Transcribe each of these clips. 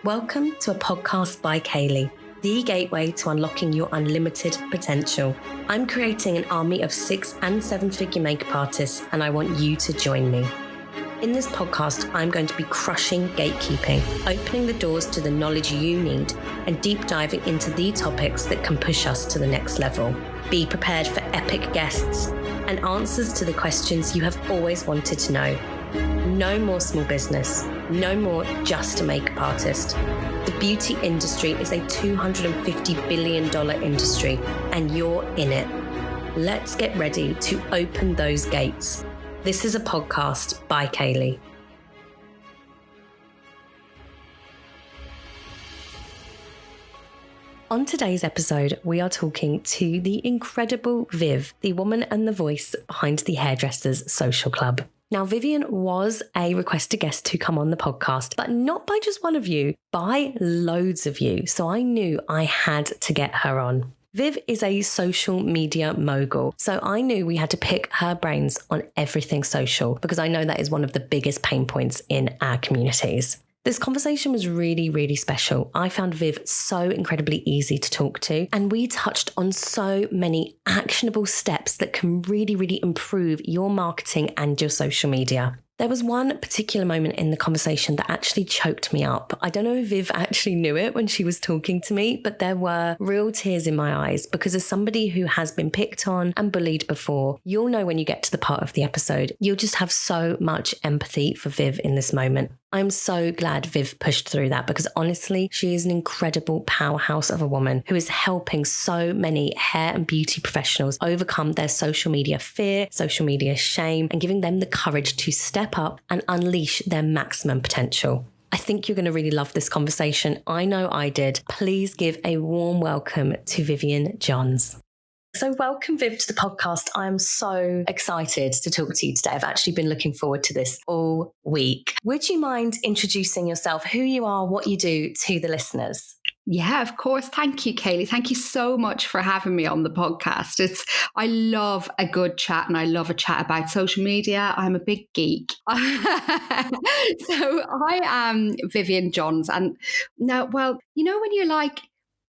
Welcome to a podcast by Kayleigh, the gateway to unlocking your unlimited potential. I'm creating an army of 6- and 7-figure makeup artists, and I want you to join me. In this podcast, I'm going to be crushing gatekeeping, opening the doors to the knowledge you need, and deep diving into the topics that can push us to the next level. Be prepared for epic guests and answers to the questions you have always wanted to know. No more small business. No more just a makeup artist. The beauty industry is a $250 billion industry, and you're in it. Let's get ready to open those gates. This is a podcast by Kayleigh. On today's episode, we are talking to the incredible Viv, the woman and the voice behind the Hairdressers Social Club. Now, Vivienne was a requested guest to come on the podcast, but not by just one of you, by loads of you. So I knew I had to get her on. Viv is a social media mogul, so I knew we had to pick her brains on everything social because I know that is one of the biggest pain points in our communities. This conversation was really, really special. I found Viv so incredibly easy to talk to, and we touched on so many actionable steps that can really, really improve your marketing and your social media. There was one particular moment in the conversation that actually choked me up. I don't know if Viv actually knew it when she was talking to me, but there were real tears in my eyes because as somebody who has been picked on and bullied before, you'll know when you get to the part of the episode, you'll just have so much empathy for Viv in this moment. I'm so glad Viv pushed through that because honestly, she is an incredible powerhouse of a woman who is helping so many hair and beauty professionals overcome their social media fear, social media shame, and giving them the courage to step up and unleash their maximum potential. I think you're going to really love this conversation. I know I did. Please give a warm welcome to Vivienne Johns. So welcome, Viv, to the podcast. I'm so excited to talk to you today. I've actually been looking forward to this all week. Would you mind introducing yourself, who you are, what you do to the listeners? Yeah, of course. Thank you, Kayleigh. Thank you so much for having me on the podcast. I love a good chat and I love a chat about social media. I'm a big geek. So I am Vivienne Johns. And now, well, you know, when you're like,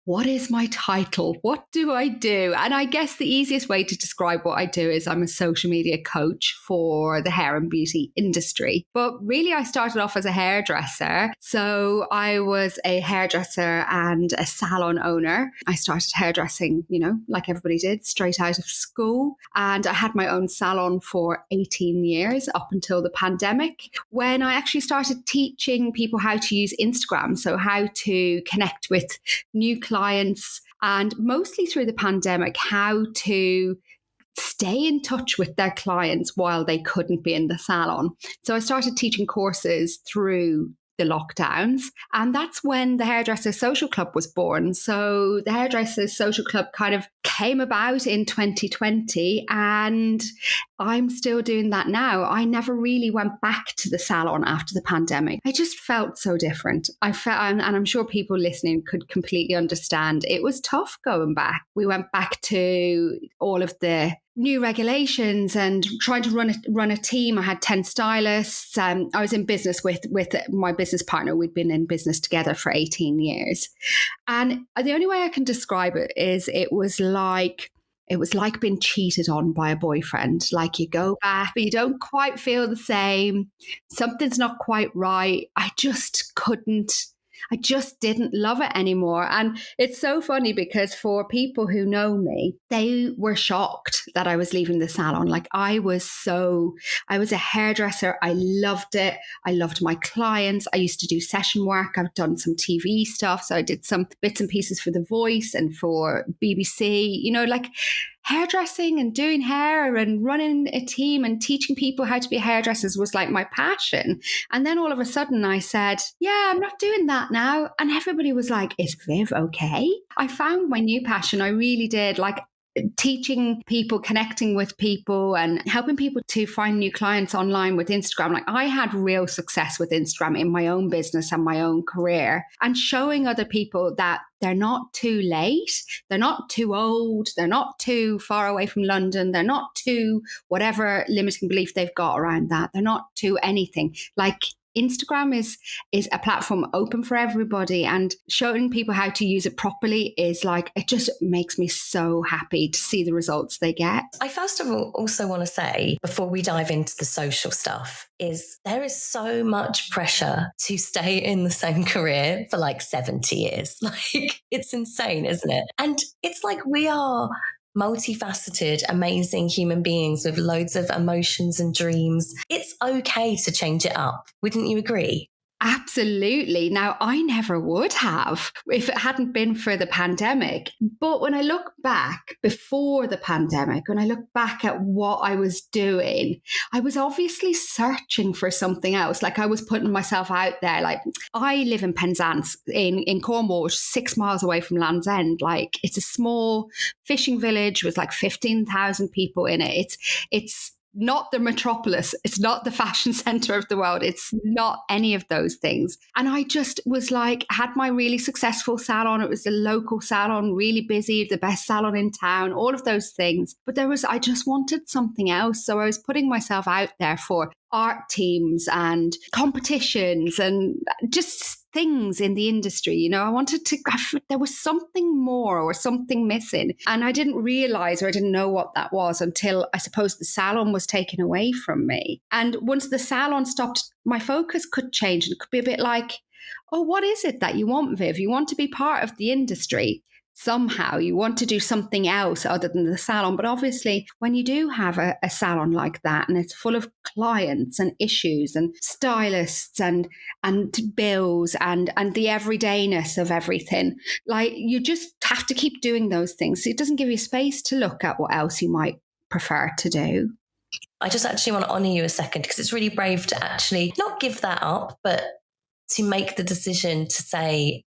what is my title? What do I do? And I guess the easiest way to describe what I do is I'm a social media coach for the hair and beauty industry. But really, I started off as a hairdresser. So I was a hairdresser and a salon owner. I started hairdressing, you know, like everybody did, straight out of school. And I had my own salon for 18 years up until the pandemic, when I actually started teaching people how to use Instagram. So how to connect with new clients, and mostly through the pandemic, how to stay in touch with their clients while they couldn't be in the salon. So I started teaching courses through the lockdowns, and that's when the Hairdressers Social Club was born. So the Hairdressers Social Club kind of came about in 2020, and I'm still doing that now. I never really went back to the salon after the pandemic. I just felt so different. I felt, and I'm sure people listening could completely understand, it was tough going back. We went back to all of the new regulations and trying to run a team. I had 10 stylists. I was in business with my business partner. We'd been in business together for 18 years. And the only way I can describe it is it was like being cheated on by a boyfriend. Like you go back, but you don't quite feel the same. Something's not quite right. I just didn't love it anymore. And it's so funny because for people who know me, they were shocked that I was leaving the salon. Like I was a hairdresser. I loved it. I loved my clients. I used to do session work. I've done some TV stuff. So I did some bits and pieces for The Voice and for BBC, you know, like hairdressing and doing hair and running a team and teaching people how to be hairdressers was like my passion. And then all of a sudden I said, yeah, I'm not doing that now. And everybody was like, is Viv okay? I found my new passion. I really did. Like teaching people, connecting with people and helping people to find new clients online with Instagram. Like I had real success with Instagram in my own business and my own career, and showing other people that they're not too late, they're not too old, they're not too far away from London, they're not too whatever limiting belief they've got around that, they're not too anything. Like Instagram is a platform open for everybody, and showing people how to use it properly is like, it just makes me so happy to see the results they get. I first of all also want to say, before we dive into the social stuff, is there is so much pressure to stay in the same career for like 70 years. Like, it's insane, isn't it? And it's like we are multifaceted, amazing human beings with loads of emotions and dreams. It's okay to change it up. Wouldn't you agree? Absolutely. Now, I never would have if it hadn't been for the pandemic. But when I look back before the pandemic, when I look back at what I was doing, I was obviously searching for something else. Like, I was putting myself out there. Like, I live in Penzance in Cornwall, which is 6 miles away from Land's End. Like, it's a small fishing village with like 15,000 people in it. It's not the metropolis. It's not the fashion center of the world. It's not any of those things. And I just was like, had my really successful salon. It was the local salon, really busy, the best salon in town, all of those things. But I just wanted something else. So I was putting myself out there for art teams and competitions and just things in the industry. You know, I wanted to, there was something more or something missing. And I didn't realize, or I didn't know what that was until I suppose the salon was taken away from me. And once the salon stopped, my focus could change. It could be a bit like, oh, what is it that you want, Viv? You want to be part of the industry. Somehow you want to do something else other than the salon. But obviously, when you do have a salon like that and it's full of clients and issues and stylists and bills and the everydayness of everything, like, you just have to keep doing those things. It doesn't give you space to look at what else you might prefer to do. I just actually want to honour you a second, because it's really brave to actually not give that up, but to make the decision to say,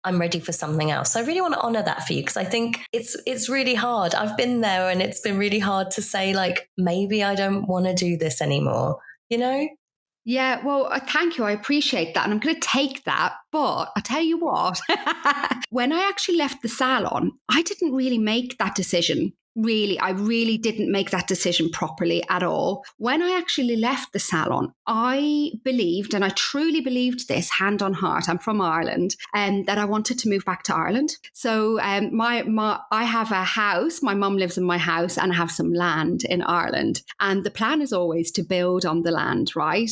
I'm ready for something else. So I really want to honor that for you, because I think it's really hard. I've been there, and it's been really hard to say, like, maybe I don't want to do this anymore, you know? Yeah, well, thank you. I appreciate that. And I'm going to take that. But I tell you what, when I actually left the salon, I didn't really make that decision. Really, I really didn't make that decision properly at all. When I actually left the salon, I believed, and I truly believed this, hand on heart, I'm from Ireland, and that I wanted to move back to Ireland. So I have a house, my mum lives in my house, and I have some land in Ireland. And the plan is always to build on the land, right?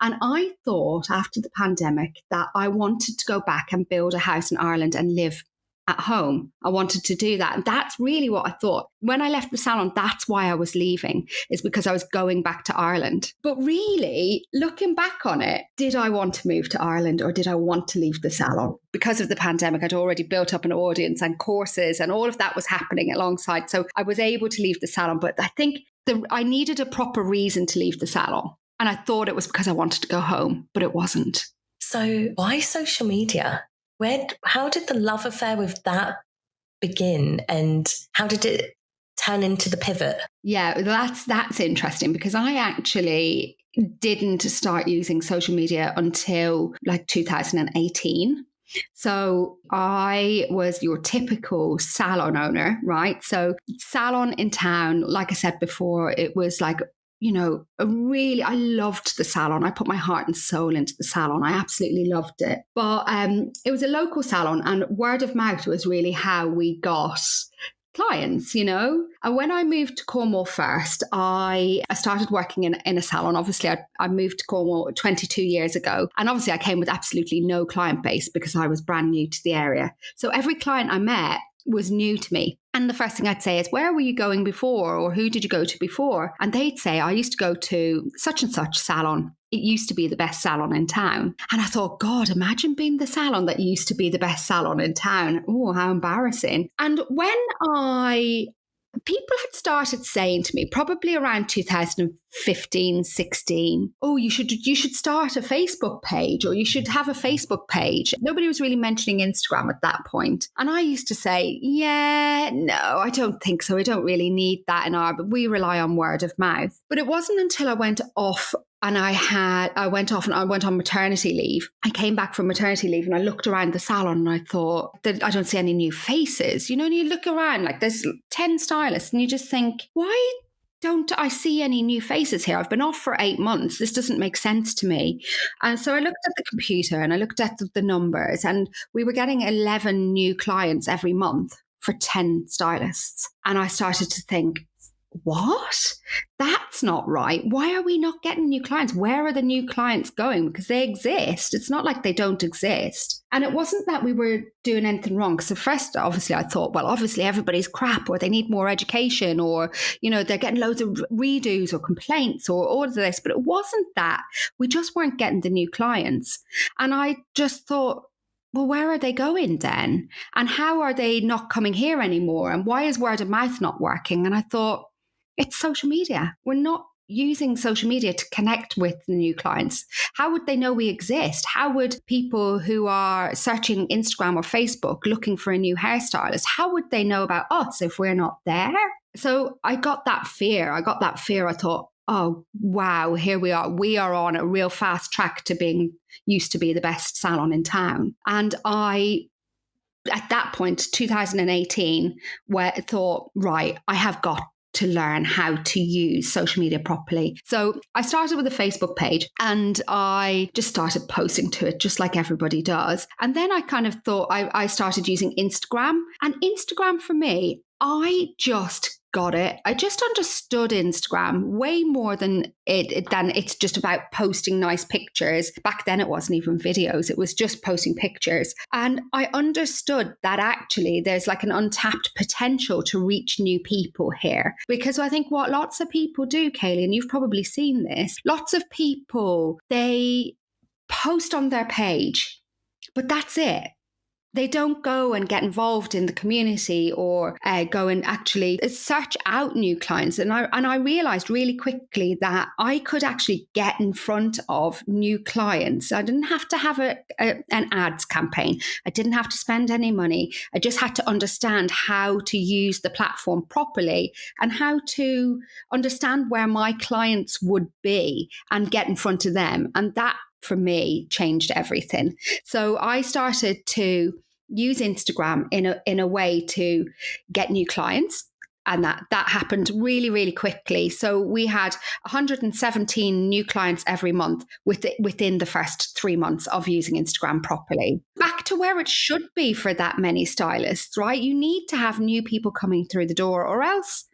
And I thought after the pandemic that I wanted to go back and build a house in Ireland and live at home. I wanted to do that. And that's really what I thought. When I left the salon, that's why I was leaving, is because I was going back to Ireland. But really, looking back on it, did I want to move to Ireland, or did I want to leave the salon? Because of the pandemic, I'd already built up an audience and courses, and all of that was happening alongside. So I was able to leave the salon. But I think I needed a proper reason to leave the salon. And I thought it was because I wanted to go home, but it wasn't. So why social media? How did the love affair with that begin, and how did it turn into the pivot? Yeah, that's interesting, because I actually didn't start using social media until like 2018. So I was your typical salon owner, right? So salon in town, like I said before, it was like, you know, I loved the salon. I put my heart and soul into the salon. I absolutely loved it. But it was a local salon, and word of mouth was really how we got clients, you know. And when I moved to Cornwall first, I started working in a salon. Obviously, I moved to Cornwall 22 years ago. And obviously, I came with absolutely no client base because I was brand new to the area. So every client I met was new to me. And the first thing I'd say is, where were you going before? Or who did you go to before? And they'd say, I used to go to such and such salon. It used to be the best salon in town. And I thought, God, imagine being the salon that used to be the best salon in town. Oh, how embarrassing. And when people had started saying to me, probably around 2015, 16, oh, you should start a Facebook page, or you should have a Facebook page. Nobody was really mentioning Instagram at that point. And I used to say, yeah, no, I don't think so. I don't really need that but we rely on word of mouth. But it wasn't until I went off and I went on maternity leave. I came back from maternity leave and I looked around the salon and I thought that I don't see any new faces. You know, and you look around, like there's 10 stylists and you just think, why don't I see any new faces here? I've been off for 8 months. This doesn't make sense to me. And so I looked at the computer and I looked at the numbers, and we were getting 11 new clients every month for 10 stylists. And I started to think, what? That's not right. Why are we not getting new clients? Where are the new clients going? Because they exist. It's not like they don't exist. And it wasn't that we were doing anything wrong. Because at first, obviously, I thought, well, obviously everybody's crap, or they need more education, or, they're getting loads of redos or complaints or all of this. But it wasn't that. We just weren't getting the new clients. And I just thought, well, where are they going then? And how are they not coming here anymore? And why is word of mouth not working? And I thought, it's social media. We're not using social media to connect with the new clients. How would they know we exist? How would people who are searching Instagram or Facebook looking for a new hairstylist, how would they know about us if we're not there? So I got that fear. I thought, oh, wow, here we are. We are on a real fast track to being used to be the best salon in town. And at that point, 2018, where I thought, right, I have got to learn how to use social media properly. So I started with a Facebook page and I just started posting to it just like everybody does. And then I kind of thought I started using Instagram. And Instagram for me, I just got it. I just understood Instagram way more than it's just about posting nice pictures. Back then it wasn't even videos. It was just posting pictures. And I understood that actually there's like an untapped potential to reach new people here. Because I think what lots of people do, Kayleigh, and you've probably seen this, lots of people, they post on their page, but that's it. They don't go and get involved in the community or go and actually search out new clients. And I realized really quickly that I could actually get in front of new clients. I didn't have to have an ads campaign. I didn't have to spend any money. I just had to understand how to use the platform properly and how to understand where my clients would be and get in front of them. And that, for me, changed everything. So I started to use Instagram in a way to get new clients. And that happened really, really quickly. So we had 117 new clients every month within the first 3 months of using Instagram properly. Back to where it should be for that many stylists, right? You need to have new people coming through the door, or else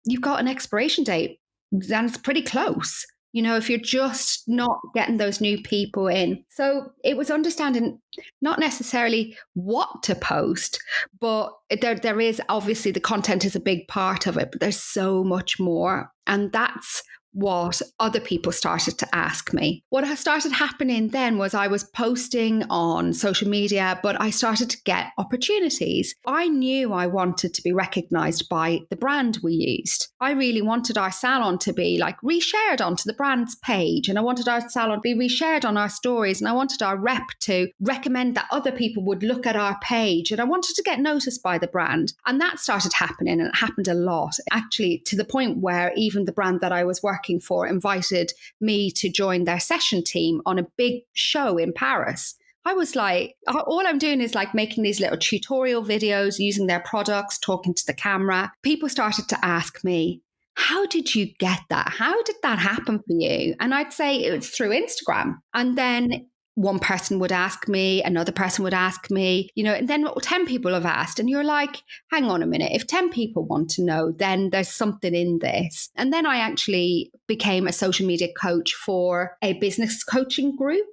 you've got an expiration date and it's pretty close. If you're just not getting those new people in. So it was understanding not necessarily what to post, but there is obviously the content is a big part of it, but there's so much more. And that's what other people started to ask me. What started happening then was I was posting on social media, but I started to get opportunities. I knew I wanted to be recognized by the brand we used. I really wanted our salon to be like reshared onto the brand's page, and I wanted our salon to be reshared on our stories, and I wanted our rep to recommend that other people would look at our page, and I wanted to get noticed by the brand. And that started happening, and it happened a lot, actually, to the point where even the brand that I was working for invited me to join their session team on a big show in Paris. I was like, all I'm doing is like making these little tutorial videos, using their products, talking to the camera. People started to ask me, how did you get that? How did that happen for you? And I'd say it was through Instagram. And then one person would ask me, another person would ask me, and then 10 people have asked. And you're like, hang on a minute. If 10 people want to know, then there's something in this. And then I actually became a social media coach for a business coaching group,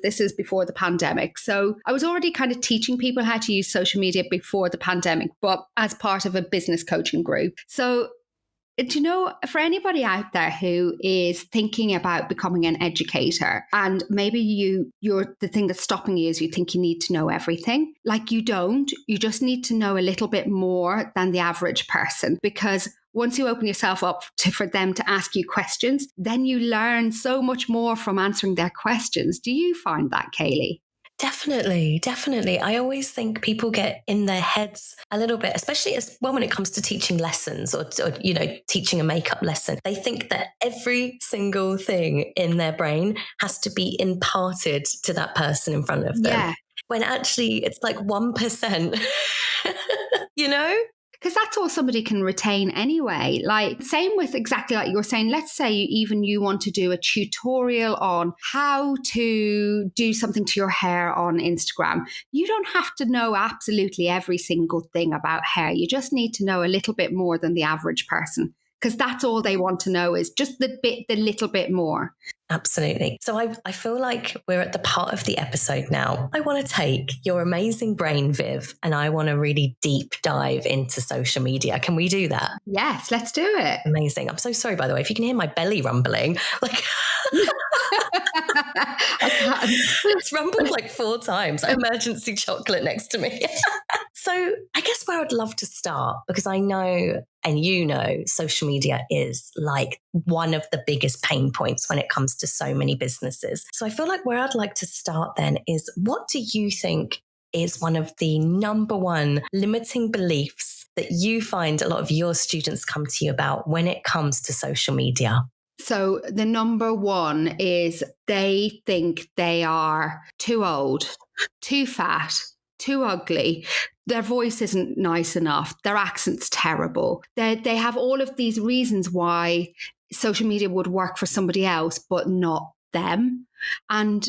this is before the pandemic. So I was already kind of teaching people how to use social media before the pandemic, but as part of a business coaching group. So for anybody out there who is thinking about becoming an educator, and maybe you're the thing that's stopping you is you think you need to know everything. Like, you don't. You just need to know a little bit more than the average person, because once you open yourself up for them to ask you questions, then you learn so much more from answering their questions. Do you find that, Kayleigh? Definitely, definitely. I always think people get in their heads a little bit, especially when it comes to teaching lessons or teaching a makeup lesson. They think that every single thing in their brain has to be imparted to that person in front of them. Yeah. When actually it's like 1%, because that's all somebody can retain anyway. Like, same with exactly like you were saying, let's say you want to do a tutorial on how to do something to your hair on Instagram. You don't have to know absolutely every single thing about hair. You just need to know a little bit more than the average person, because that's all they want to know, is just the little bit more. Absolutely. So I feel like we're at the part of the episode now. I want to take your amazing brain, Viv, and I want to really deep dive into social media. Can we do that? Yes, let's do it. Amazing. I'm so sorry, by the way, if you can hear my belly rumbling, like I can't. It's rumbled like 4 times. Emergency chocolate next to me. So I guess where I'd love to start, because I know, and you know, social media is like one of the biggest pain points when it comes to so many businesses. So I feel like where I'd like to start then is, what do you think is one of the number one limiting beliefs that you find a lot of your students come to you about when it comes to social media? So the number one is they think they are too old, too fat, too ugly. Their voice isn't nice enough. Their accent's terrible. They have all of these reasons why social media would work for somebody else, but not them. And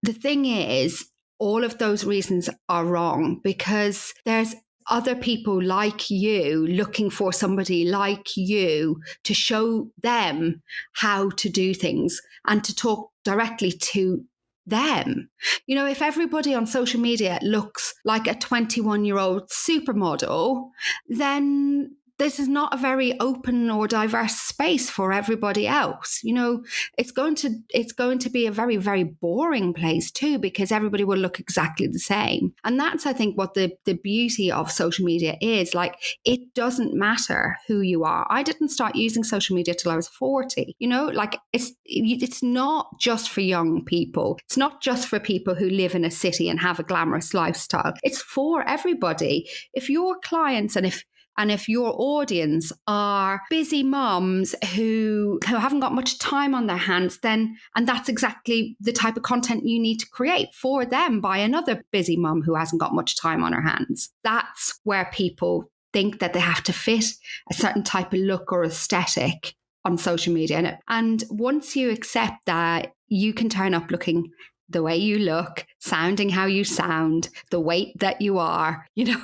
the thing is, all of those reasons are wrong, because there's other people like you looking for somebody like you to show them how to do things and to talk directly to them. You know, if everybody on social media looks like a 21-year-old supermodel, then this is not a very open or diverse space for everybody else. You know, it's going to be a very, very boring place too, because everybody will look exactly the same. And that's, I think, what the beauty of social media is. Like, it doesn't matter who you are. I didn't start using social media till I was 40. You know, like, it's not just for young people. It's not just for people who live in a city and have a glamorous lifestyle. It's for everybody. If your clients and if your audience are busy moms who haven't got much time on their hands, and that's exactly the type of content you need to create for them by another busy mom who hasn't got much time on her hands. That's where people think that they have to fit a certain type of look or aesthetic on social media. And once you accept that, you can turn up looking the way you look, sounding how you sound, the weight that you are, you know,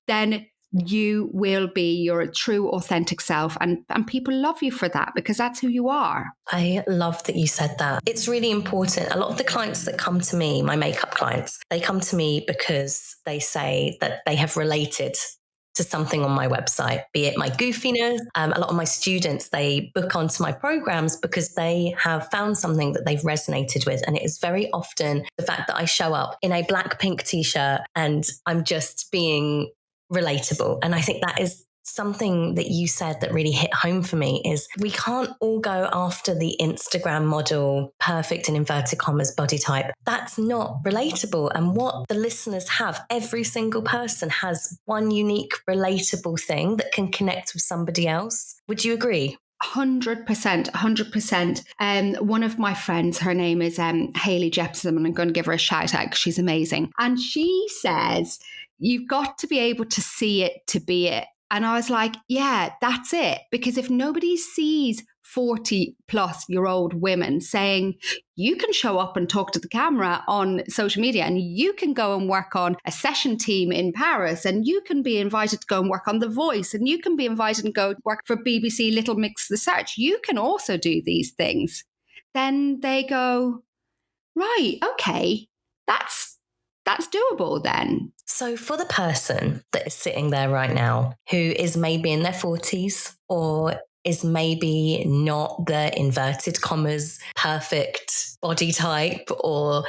then you will be your true, authentic self. And people love you for that, because that's who you are. I love that you said that. It's really important. A lot of the clients that come to me, my makeup clients, they come to me because they say that they have related to something on my website, be it my goofiness. A lot of my students, they book onto my programs because they have found something that they've resonated with. And it is very often the fact that I show up in a Blackpink t-shirt and I'm just being relatable. And I think that is something that you said that really hit home for me, is we can't all go after the Instagram model, perfect in inverted commas body type. That's not relatable. And what the listeners have, every single person has one unique relatable thing that can connect with somebody else. Would you agree? 100%. One of my friends, her name is Kayleigh Jepson, and I'm going to give her a shout out because she's amazing. And she says, you've got to be able to see it to be it. And I was like, yeah, that's it. Because if nobody sees 40-plus-year-old women saying, you can show up and talk to the camera on social media, and you can go and work on a session team in Paris, and you can be invited to go and work on The Voice, and you can be invited and go work for BBC Little Mix The Search. You can also do these things. Then they go, right, okay, that's doable then. So for the person that is sitting there right now, who is maybe in their 40s or is maybe not the inverted commas perfect body type or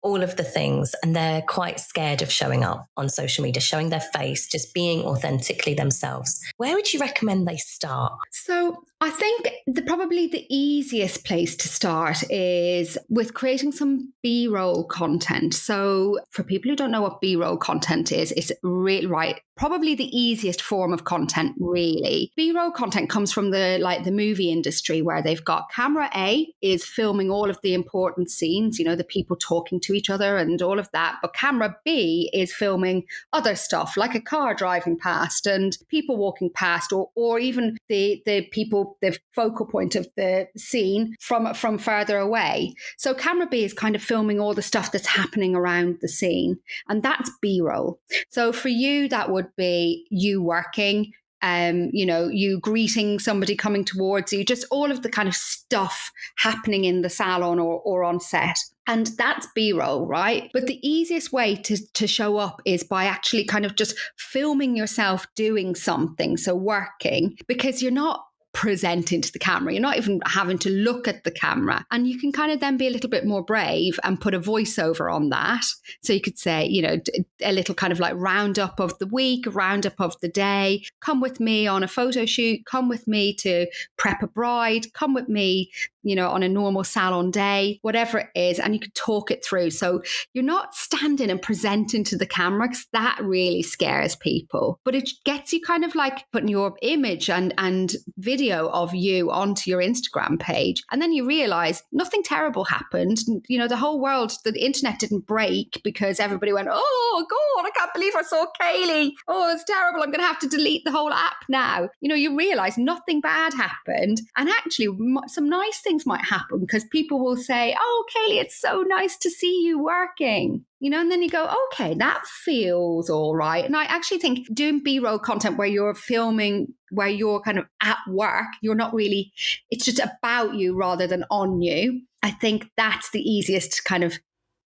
all of the things, and they're quite scared of showing up on social media, showing their face, just being authentically themselves, where would you recommend they start? So I think probably the easiest place to start is with creating some B-roll content. So for people who don't know what B-roll content is, it's really probably the easiest form of content, really. B-roll content comes from the movie industry, where they've got camera A is filming all of the important important scenes, you know, the people talking to each other and all of that. But camera B is filming other stuff, like a car driving past and people walking past, or even the people, the focal point of the scene from further away. So camera B is kind of filming all the stuff that's happening around the scene, and that's B-roll. So for you, that would be you working, you know, you greeting somebody coming towards you, just all of the kind of stuff happening in the salon or on set. And that's B-roll, right? But the easiest way to show up is by actually kind of just filming yourself doing something, so working, because you're not presenting to the camera. You're not even having to look at the camera. And you can kind of then be a little bit more brave and put a voiceover on that. So you could say, you know, a little kind of like roundup of the week, roundup of the day. Come with me on a photo shoot. Come with me to prep a bride. Come with me, you know, on a normal salon day, whatever it is. And you could talk it through. So you're not standing and presenting to the camera, because that really scares people. But it gets you kind of like putting your image and video of you onto your Instagram page. And then you realize nothing terrible happened. You know, the whole world, the internet didn't break because everybody went, oh God, I can't believe I saw Kayleigh. Oh, it's terrible. I'm going to have to delete the whole app now. You know, you realize nothing bad happened. And actually some nice things might happen, because people will say, oh, Kayleigh, it's so nice to see you working. You know, and then you go, okay, that feels all right. And I actually think doing B-roll content where you're filming, where you're kind of at work, you're not really, it's just about you rather than on you. I think that's the easiest kind of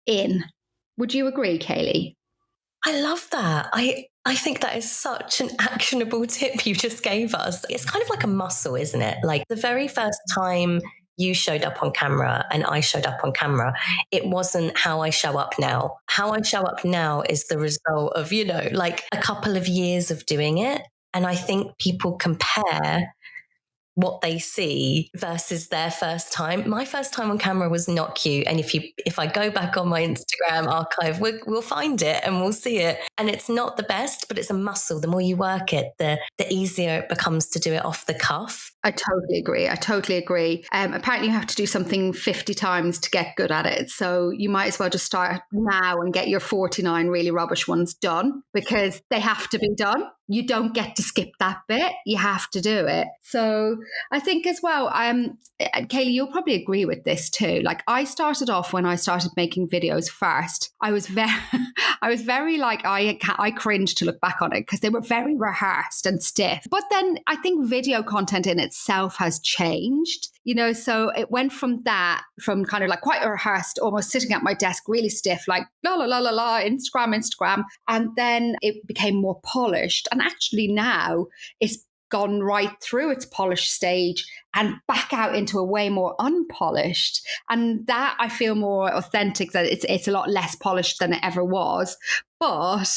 in. Would you agree, Kayleigh? I love that. I think that is such an actionable tip you just gave us. It's kind of like a muscle, isn't it? Like the very first time you showed up on camera and I showed up on camera, it wasn't how I show up now. How I show up now is the result of, you know, like a couple of years of doing it. And I think people compare what they see versus their first time. My first time on camera was not cute. And if I go back on my Instagram archive, we'll find it and we'll see it. And it's not the best, but it's a muscle. The more you work it, the easier it becomes to do it off the cuff. I totally agree. Apparently you have to do something 50 times to get good at it. So you might as well just start now and get your 49 really rubbish ones done, because they have to be done. You don't get to skip that bit. You have to do it. So I think as well, Kayleigh, you'll probably agree with this too. Like I started off when I started making videos first, I was very like, I cringe to look back on it because they were very rehearsed and stiff. But then I think video content in itself has changed, you know, so it went from kind of like quite rehearsed, almost sitting at my desk, really stiff, like la la la la la, Instagram. And then it became more polished. And actually now it's gone right through its polished stage and back out into a way more unpolished. And that I feel more authentic, that it's a lot less polished than it ever was. But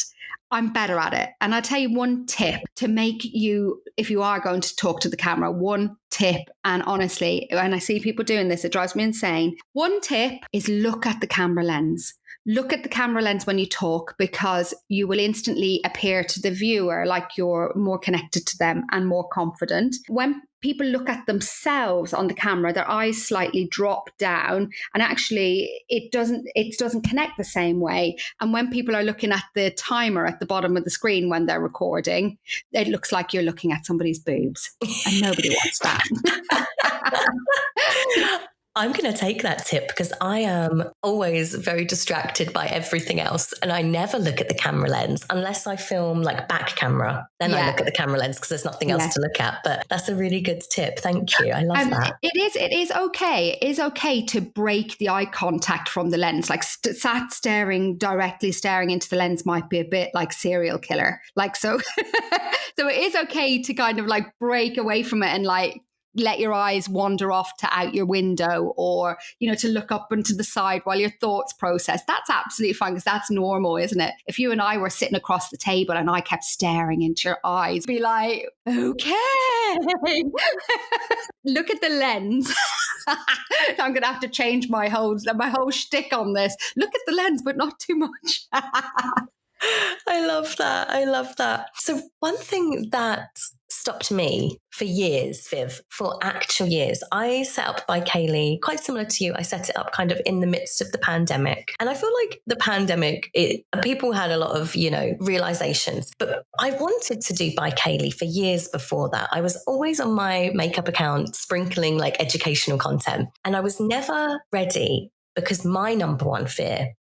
I'm better at it. And I'll tell you one tip to make you, if you are going to talk to the camera, one tip. And honestly, when I see people doing this, it drives me insane. One tip is look at the camera lens. Look at the camera lens when you talk, because you will instantly appear to the viewer like you're more connected to them and more confident. When people look at themselves on the camera, their eyes slightly drop down, and actually it doesn't connect the same way. And when people are looking at the timer at the bottom of the screen when they're recording, it looks like you're looking at somebody's boobs, and nobody wants that. I'm going to take that tip because I am always very distracted by everything else. And I never look at the camera lens unless I film like back camera. Then I look at the camera lens because there's nothing else to look at. But that's a really good tip. Thank you. I love that. It is okay. It is okay to break the eye contact from the lens. Like directly staring into the lens might be a bit like serial killer. Like, so, so it is okay to kind of like break away from it and like, let your eyes wander off to out your window, or, you know, to look up and to the side while your thoughts process. That's absolutely fine, because that's normal, isn't it? If you and I were sitting across the table and I kept staring into your eyes, be like, okay, look at the lens. I'm going to have to change my whole shtick on this. Look at the lens, but not too much. I love that. So one thing that stopped me for years, Viv, for actual years. I set up by Kayleigh, quite similar to you. I set it up kind of in the midst of the pandemic. And I feel like the pandemic, people had a lot of, realizations. But I wanted to do by Kayleigh for years before that. I was always on my makeup account sprinkling like educational content. And I was never ready because my number one fear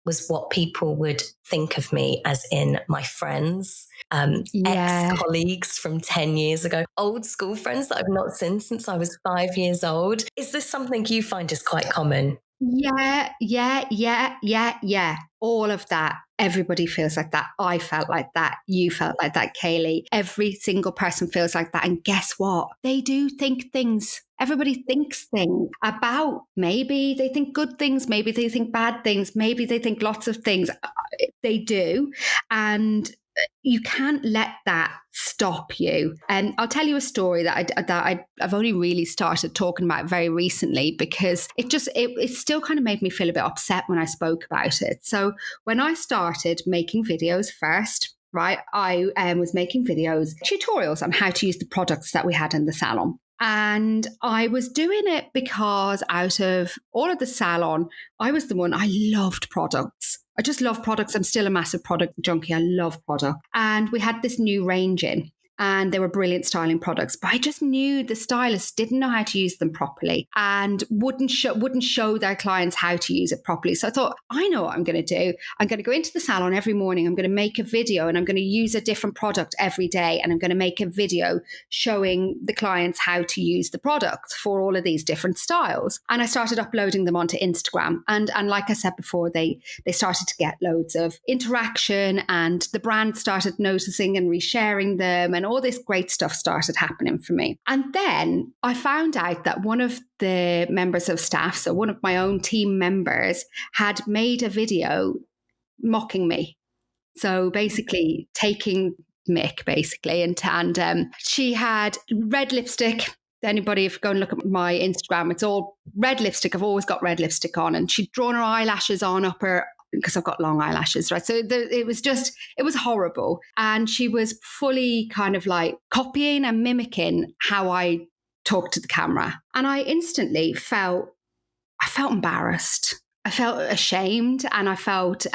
was what people would think of me, as in my friends, ex-colleagues from 10 years ago, old school friends that I've not seen since I was 5 years old. Is this something you find is quite common? Yeah. All of that. Everybody feels like that. I felt like that. You felt like that, Kayleigh. Every single person feels like that. And guess what? They do think things. Everybody thinks things about, maybe they think good things, maybe they think bad things, maybe they think lots of things. They do. And you can't let that stop you. And I'll tell you a story that I've only really started talking about very recently, because it still kind of made me feel a bit upset when I spoke about it. So when I started making videos first, right, I was making videos, tutorials on how to use the products that we had in the salon. And I was doing it because out of all of the salon, I was the one, I loved products. I just love products. I'm still a massive product junkie. I love product. And we had this new range in, and they were brilliant styling products. But I just knew the stylists didn't know how to use them properly and wouldn't show their clients how to use it properly. So I thought, I know what I'm going to do. I'm going to go into the salon every morning. I'm going to make a video, and I'm going to use a different product every day. And I'm going to make a video showing the clients how to use the product for all of these different styles. And I started uploading them onto Instagram. And like I said before, they started to get loads of interaction, and the brand started noticing and resharing them, and all this great stuff started happening for me. And then I found out that one of the members of staff, so one of my own team members, had made a video mocking me. So basically taking mick, basically. And she had red lipstick. Anybody, if you go and look at my Instagram, it's all red lipstick. I've always got red lipstick on. And she'd drawn her eyelashes on up her, because I've got long eyelashes, right? So it was horrible. And she was fully kind of like copying and mimicking how I talked to the camera. And I instantly felt embarrassed. I felt ashamed, and I felt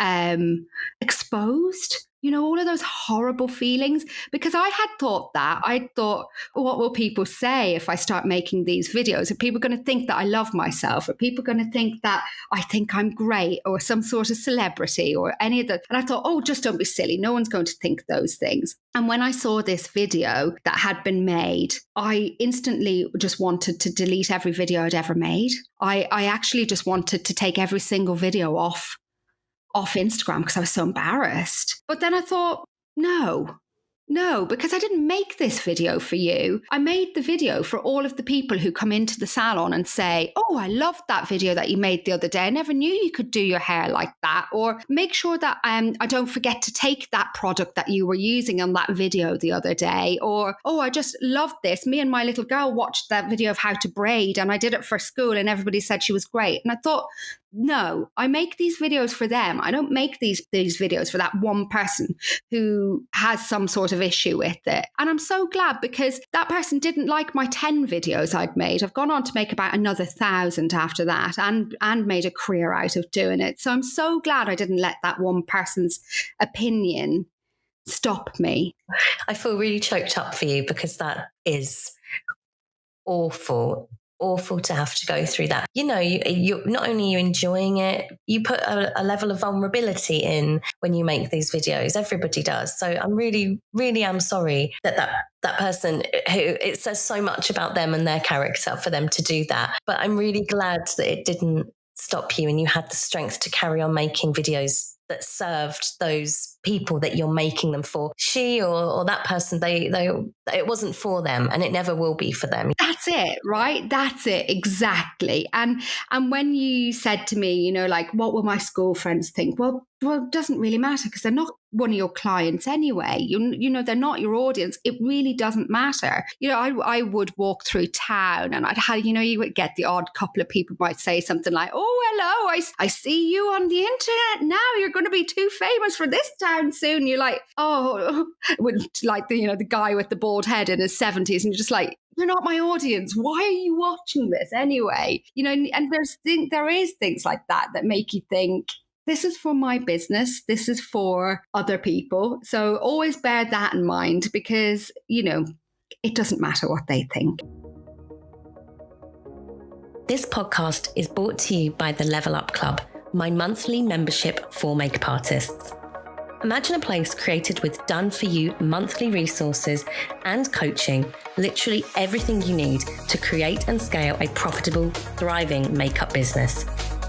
exposed. All of those horrible feelings, because I thought, what will people say if I start making these videos? Are people going to think that I love myself? Are people going to think that I think I'm great, or some sort of celebrity, or any of that? And I thought, oh, just don't be silly. No one's going to think those things. And when I saw this video that had been made, I instantly just wanted to delete every video I'd ever made. I actually just wanted to take every single video off Instagram because I was so embarrassed. But then I thought, no, because I didn't make this video for you. I made the video for all of the people who come into the salon and say, oh, I loved that video that you made the other day. I never knew you could do your hair like that. Or make sure that I don't forget to take that product that you were using on that video the other day. Or, oh, I just loved this. Me and my little girl watched that video of how to braid, and I did it for school, and everybody said she was great. And I thought, no, I make these videos for them. I don't make these videos for that one person who has some sort of issue with it. And I'm so glad, because that person didn't like my 10 videos I'd made. I've gone on to make about another 1,000 after that, and made a career out of doing it. So I'm so glad I didn't let that one person's opinion stop me. I feel really choked up for you, because that is awful to have to go through that. You not only are you enjoying it, you put a level of vulnerability in when you make these videos. Everybody does. So I'm really, really am sorry that person, who it says so much about them and their character for them to do that. But I'm really glad that it didn't stop you, and you had the strength to carry on making videos that served those people that you're making them for. She or that person, they it wasn't for them, and it never will be for them. That's it, right? That's it, exactly. And when you said to me, like, what will my school friends think? Well, it doesn't really matter, because they're not one of your clients anyway. They're not your audience. It really doesn't matter. I would walk through town, and I'd have, you would get the odd couple of people might say something like, oh, hello, I see you on the internet now. You're going to be too famous for this town. down soon. You're like, oh, like the guy with the bald head in his 70s, and you're just like, you're not my audience. Why are you watching this anyway? And there is things like that make you think, this is for my business. This is for other people. So always bear that in mind, because, it doesn't matter what they think. This podcast is brought to you by the Level Up Club, my monthly membership for makeup artists. Imagine a place created with done-for-you monthly resources and coaching, literally everything you need to create and scale a profitable, thriving makeup business.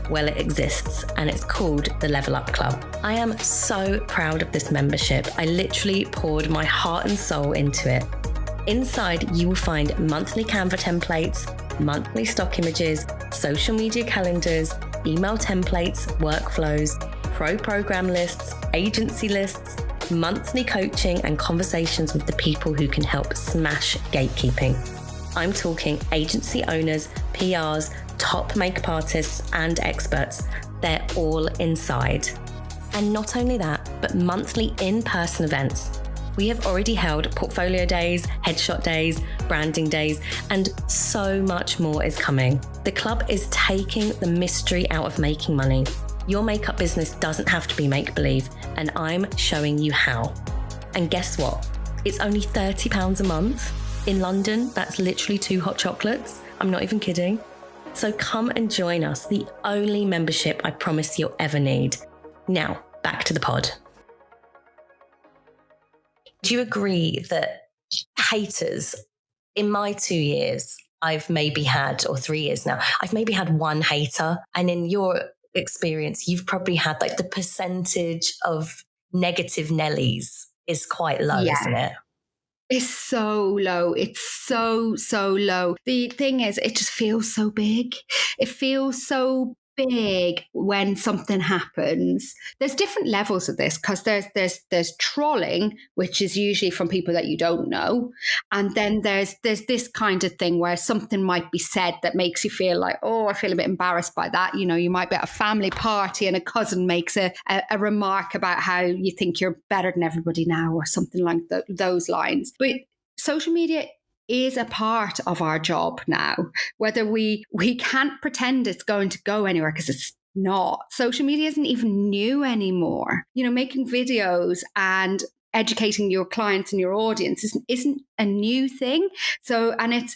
Well, it exists, and it's called the Level Up Club. I am so proud of this membership. I literally poured my heart and soul into it. Inside, you will find monthly Canva templates, monthly stock images, social media calendars, email templates, workflows, pro program lists, agency lists, monthly coaching and conversations with the people who can help smash gatekeeping. I'm talking agency owners, PRs, top makeup artists and experts. They're all inside. And not only that, but monthly in-person events. We have already held portfolio days, headshot days, branding days, and so much more is coming. The club is taking the mystery out of making money. Your makeup business doesn't have to be make-believe, and I'm showing you how. And guess what? It's only £30 a month. In London, that's literally 2 hot chocolates. I'm not even kidding. So come and join us, the only membership I promise you'll ever need. Now, back to the pod. Do you agree that haters, in my 2 years, I've maybe had, or 3 years now, I've maybe had one hater. And in your experience, you've probably had like the percentage of negative Nellies is quite low, isn't it? It's so low. It's so, so low. The thing is, it just feels so big. It feels so big when something happens. There's different levels of this, because there's trolling, which is usually from people that you don't know, and then there's this kind of thing where something might be said that makes you feel like, oh, I feel a bit embarrassed by that. You might be at a family party and a cousin makes a remark about how you think you're better than everybody now, or something like those lines. But social media is a part of our job now, whether we can't pretend it's going to go anywhere, because it's not. Social media isn't even new anymore. Making videos and educating your clients and your audience isn't a new thing. So, and it's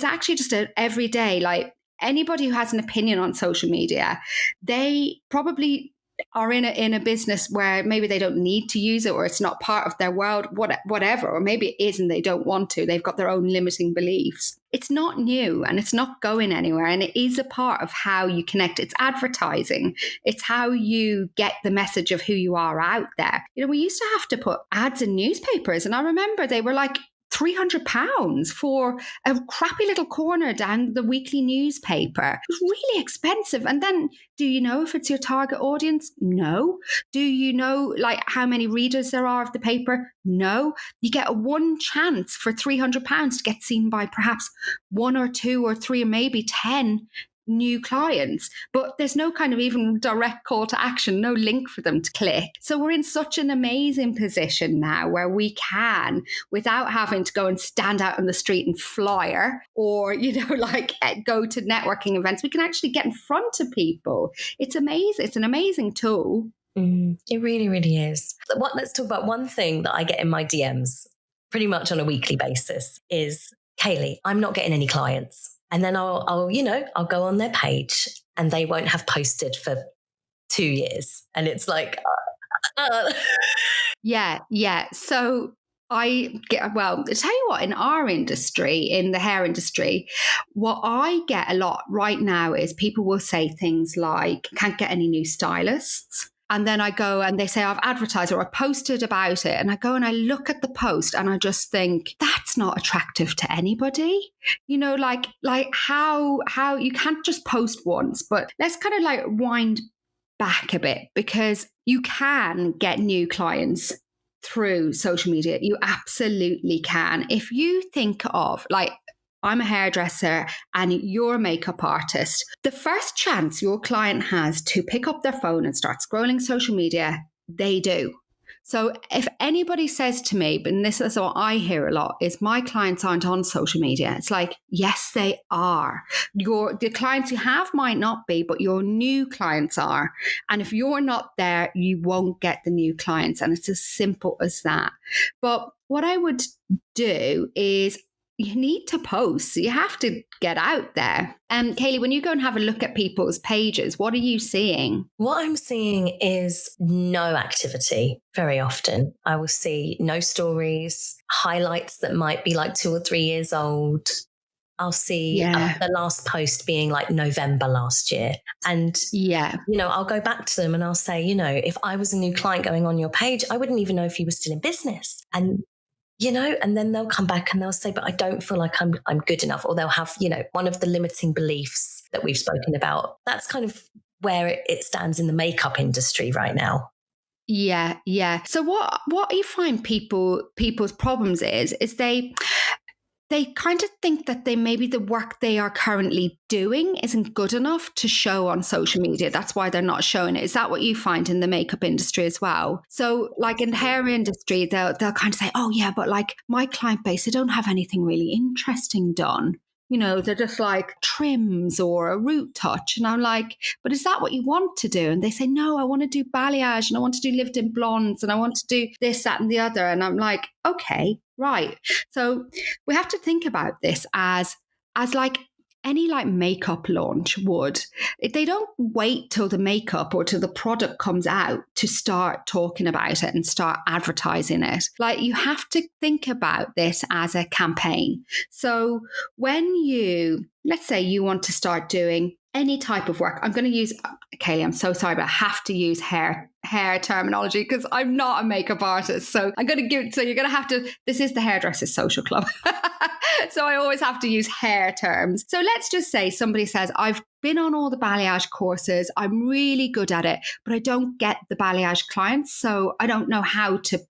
actually just an everyday, like, anybody who has an opinion on social media, they probably are in a business where maybe they don't need to use it, or it's not part of their world, whatever, or maybe it is and they don't want to. They've got their own limiting beliefs. It's not new, and it's not going anywhere, and it is a part of how you connect. It's advertising. It's how you get the message of who you are out there. We used to have to put ads in newspapers, and I remember they were like £300 for a crappy little corner down the weekly newspaper. It was really expensive. And then, do you know if it's your target audience? No. Do you know like how many readers there are of the paper? No. You get a one chance for £300 to get seen by perhaps 1 or 2 or 3 or maybe 10 new clients, but there's no kind of even direct call to action, no link for them to click. So we're in such an amazing position now where we can, without having to go and stand out on the street and flyer, or like go to networking events, we can actually get in front of people. It's amazing. It's an amazing tool. It really, really is. Let's talk about one thing that I get in my DMs pretty much on a weekly basis is, Kayleigh, I'm not getting any clients. And then I'll go on their page and they won't have posted for 2 years. And it's like, Yeah. So I tell you what, in our industry, in the hair industry, what I get a lot right now is people will say things like, can't get any new stylists. And then I go and they say, I've advertised or I posted about it. And I go and I look at the post and I just think, that's not attractive to anybody. Like how you can't just post once, but let's kind of like wind back a bit, because you can get new clients through social media. You absolutely can. If you think of like, I'm a hairdresser and you're a makeup artist, the first chance your client has to pick up their phone and start scrolling social media, they do. So if anybody says to me, and this is what I hear a lot, is my clients aren't on social media. It's like, yes, they are. The clients you have might not be, but your new clients are. And if you're not there, you won't get the new clients. And it's as simple as that. But what I would do is you need to post. So you have to get out there. And Kayleigh, when you go and have a look at people's pages, what are you seeing? What I'm seeing is no activity very often. I will see no stories, highlights that might be like 2 or 3 years old. I'll see the last post being like November last year. And, I'll go back to them and I'll say, if I was a new client going on your page, I wouldn't even know if you were still in business. And and then they'll come back and they'll say, but I don't feel like I'm good enough. Or they'll have, one of the limiting beliefs that we've spoken about. That's kind of where it stands in the makeup industry right now. Yeah, yeah. So what you find people's problems is they kind of think that maybe the work they are currently doing isn't good enough to show on social media. That's why they're not showing it. Is that what you find in the makeup industry as well? So like in the hair industry, they'll kind of say, oh yeah, but like my client base, they don't have anything really interesting done. They're just like trims or a root touch. And I'm like, but is that what you want to do? And they say, no, I want to do balayage and I want to do lift-in blondes and I want to do this, that, and the other. And I'm like, okay, right. So we have to think about this as like any like makeup launch would. They don't wait till the makeup or till the product comes out to start talking about it and start advertising it. Like you have to think about this as a campaign. So when let's say you want to start doing any type of work, I'm going to use, Kayleigh, I'm so sorry, but I have to use hair terminology because I'm not a makeup artist. So you're going to have to, this is the Hairdressers Social Club. So I always have to use hair terms. So let's just say somebody says, I've been on all the balayage courses. I'm really good at it, but I don't get the balayage clients. So I don't know how to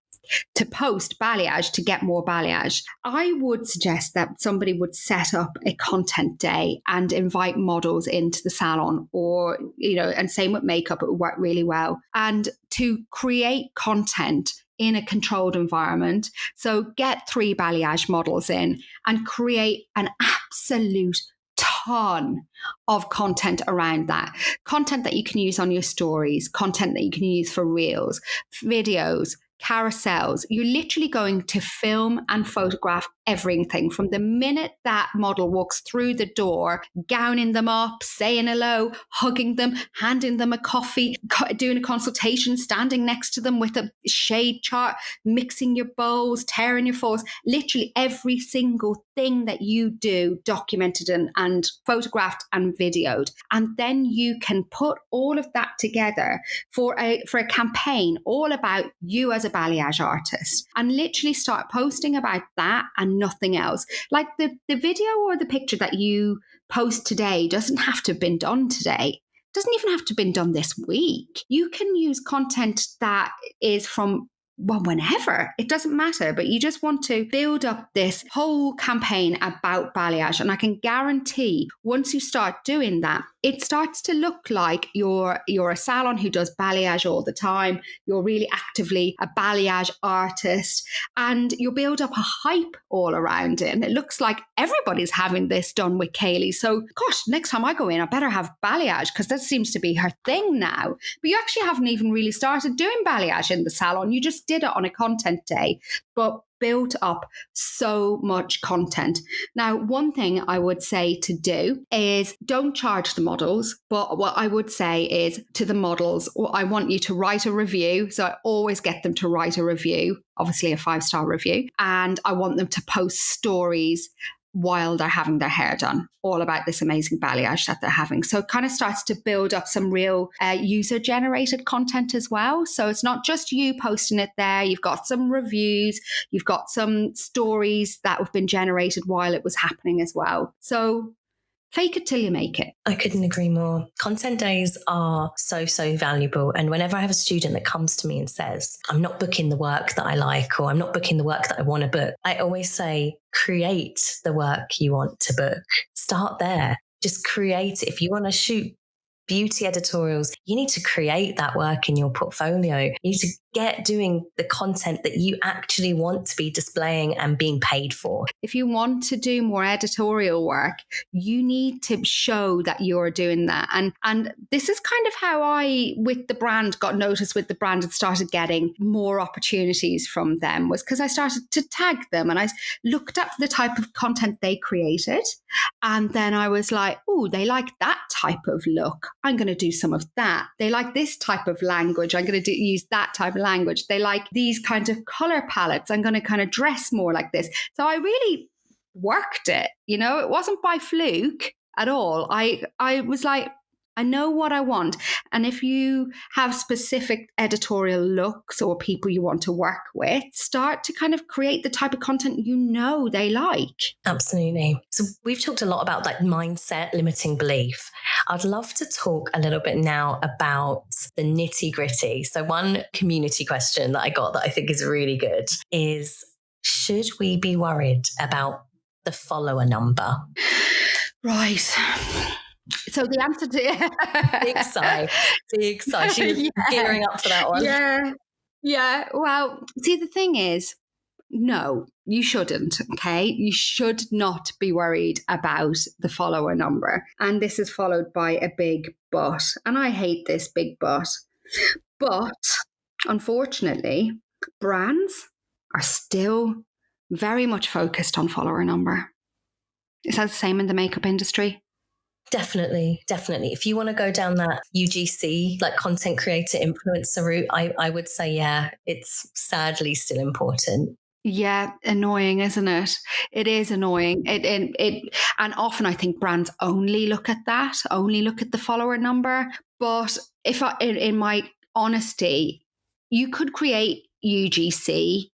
post balayage to get more balayage. I would suggest that somebody would set up a content day and invite models into the salon or, and same with makeup, it would work really well. And to create content in a controlled environment. So get 3 balayage models in and create an absolute ton of content around that. Content that you can use on your stories, content that you can use for reels, videos, carousels. You're literally going to film and photograph everything from the minute that model walks through the door, gowning them up, saying hello, hugging them, handing them a coffee, doing a consultation, standing next to them with a shade chart, mixing your bowls, tearing your falls, literally every single thing that you do documented and photographed and videoed. And then you can put all of that together for a campaign all about you as a balayage artist and literally start posting about that and nothing else. Like the video or the picture that you post today doesn't have to have been done today. Doesn't even have to have been done this week. You can use content that is from whenever, it doesn't matter, but you just want to build up this whole campaign about balayage. And I can guarantee once you start doing that, it starts to look like you're a salon who does balayage all the time. You're really actively a balayage artist and you'll build up a hype all around it. And it looks like everybody's having this done with Kayleigh. So gosh, next time I go in, I better have balayage because that seems to be her thing now. But you actually haven't even really started doing balayage in the salon. You just did it on a content day, but built up so much content. Now, one thing I would say to do is don't charge the models, but what I would say is to the models, I want you to write a review. So I always get them to write a review, obviously a 5-star review, and I want them to post stories while they're having their hair done, all about this amazing balayage that they're having. So it kind of starts to build up some real user-generated content as well. So it's not just you posting it there. You've got some reviews. You've got some stories that have been generated while it was happening as well. So fake it till you make it. I couldn't agree more. Content days are so, so valuable. And whenever I have a student that comes to me and says, I'm not booking the work that I like, or I'm not booking the work that I want to book, I always say, create the work you want to book. Start there. Just create it. If you want to shoot beauty editorials, you need to create that work in your portfolio. You need to get doing the content that you actually want to be displaying and being paid for. If you want to do more editorial work, you need to show that you're doing that. And this is kind of how I, with the brand, got noticed with the brand and started getting more opportunities from them, was because I started to tag them and I looked up the type of content they created. And then I was like, oh, they like that type of look. I'm going to do some of that. They like this type of language. I'm going to use that type of language. They like these kinds of color palettes. I'm going to kind of dress more like this. So I really worked it. It wasn't by fluke at all. I was like, I know what I want. And if you have specific editorial looks or people you want to work with, start to kind of create the type of content they like. Absolutely. So we've talked a lot about like mindset, limiting belief. I'd love to talk a little bit now about the nitty gritty. So one community question that I got that I think is really good is, should we be worried about the follower number? Right. So the answer to big sigh. She was gearing up for that one. Yeah. Well, see, the thing is, no, you shouldn't. Okay, you should not be worried about the follower number. And this is followed by a big but. And I hate this big but. But unfortunately, brands are still very much focused on follower number. Is that the same in the makeup industry? Definitely. If you want to go down that UGC, like content creator influencer route, I would say, yeah, it's sadly still important. Yeah, annoying, isn't it? It is annoying. And often I think brands only look at the follower number. But in my honesty, you could create UGC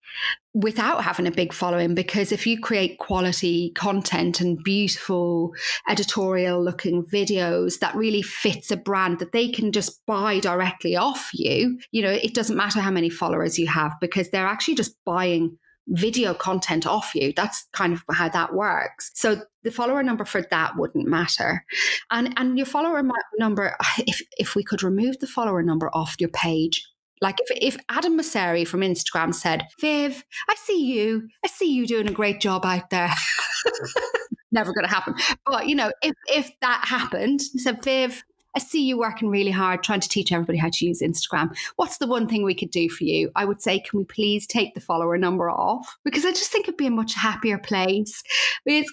without having a big following, because if you create quality content and beautiful editorial looking videos that really fits a brand that they can just buy directly off you, it doesn't matter how many followers you have, because they're actually just buying video content off you. That's kind of how that works. So the follower number for that wouldn't matter. And your follower number, if we could remove the follower number off your page, like if Adam Mosseri from Instagram said, Viv, I see you doing a great job out there. Never going to happen. But, if that happened, he said, Viv, I see you working really hard trying to teach everybody how to use Instagram. What's the one thing we could do for you? I would say, can we please take the follower number off? Because I just think it'd be a much happier place.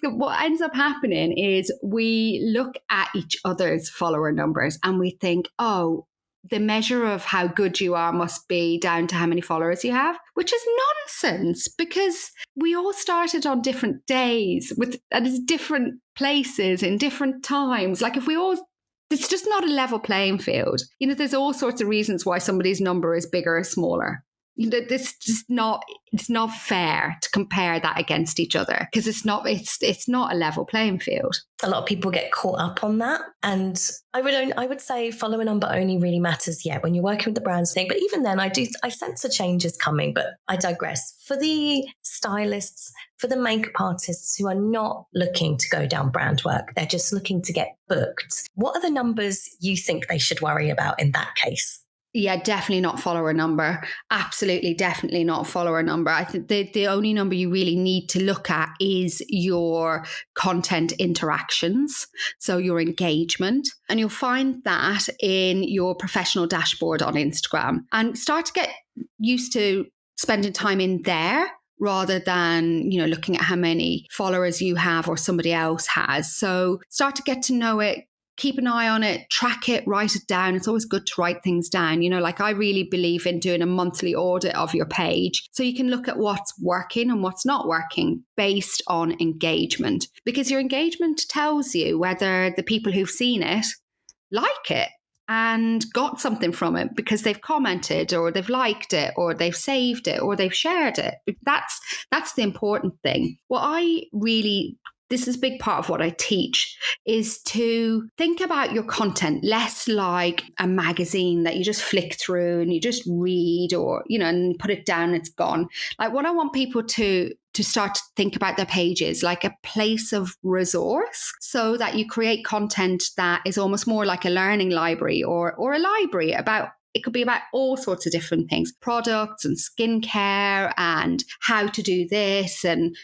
What ends up happening is we look at each other's follower numbers and we think, oh, the measure of how good you are must be down to how many followers you have, which is nonsense, because we all started on different days at different places in different times. Like it's just not a level playing field. There's all sorts of reasons why somebody's number is bigger or smaller. It's not fair to compare that against each other, because it's not a level playing field. A lot of people get caught up on that. And I would say follower number only really matters, when you're working with the brands thing. But even then, I sense a change is coming, but I digress. For the stylists, for the makeup artists who are not looking to go down brand work, they're just looking to get booked, what are the numbers you think they should worry about in that case? Yeah, definitely not follower number. Absolutely, definitely not follower number. I think the only number you really need to look at is your content interactions, so your engagement. And you'll find that in your professional dashboard on Instagram, and start to get used to spending time in there rather than, looking at how many followers you have or somebody else has. So start to get to know it. Keep an eye on it, track it, write it down. It's always good to write things down. Like I really believe in doing a monthly audit of your page so you can look at what's working and what's not working based on engagement, because your engagement tells you whether the people who've seen it like it and got something from it because they've commented or they've liked it or they've saved it or they've shared it. That's the important thing. This is a big part of what I teach, is to think about your content less like a magazine that you just flick through and you just read or, and put it down, it's gone. Like what I want people to start to think about their pages like a place of resource, so that you create content that is almost more like a learning library or a library about it could be about all sorts of different things, products and skincare and how to do this and